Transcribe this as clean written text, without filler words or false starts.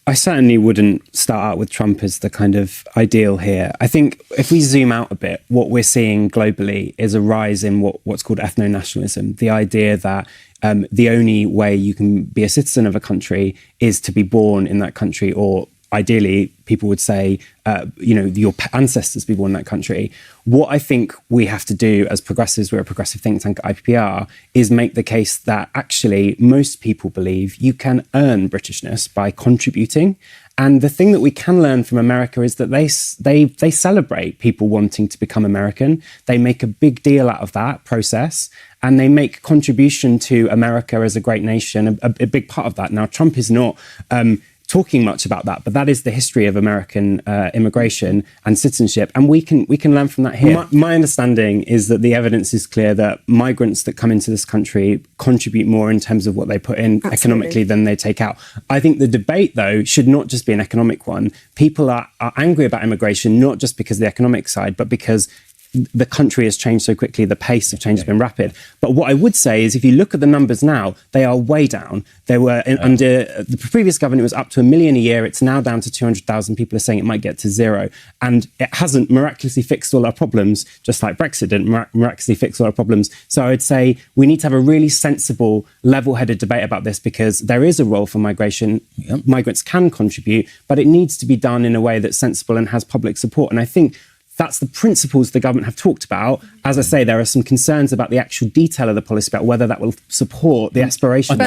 I certainly wouldn't start out with Trump as the kind of ideal here. I think if we zoom out a bit, what we're seeing globally is a rise in what's called ethno-nationalism, the idea that the only way you can be a citizen of a country is to be born in that country, or ideally, people would say, your ancestors be born in that country. What I think we have to do as progressives, we're a progressive think tank at IPPR, is make the case that actually most people believe you can earn Britishness by contributing. And the thing that we can learn from America is that they celebrate people wanting to become American. They make a big deal out of that process, and they make contribution to America as a great nation a big part of that. Now, Trump is not talking much about that, but that is the history of American immigration and citizenship, and we can learn from that here. My understanding is that the evidence is clear that migrants that come into this country contribute more in terms of what they put in economically than they take out. I think the debate, though, should not just be an economic one. People are angry about immigration, not just because of the economic side, but because the country has changed so quickly, the pace of change has been rapid. But what I would say is if you look at the numbers now, they are way down. They were, under the previous government, it was up to 1 million a year. It's now down to 200,000. People are saying it might get to 0. And it hasn't miraculously fixed all our problems, just like Brexit didn't miraculously fix all our problems. So I would say we need to have a really sensible, level-headed debate about this, because there is a role for migration. Migrants can contribute, but it needs to be done in a way that's sensible and has public support. And I think that's the principles the government have talked about. As I say, there are some concerns about the actual detail of the policy, about whether that will support the aspirations.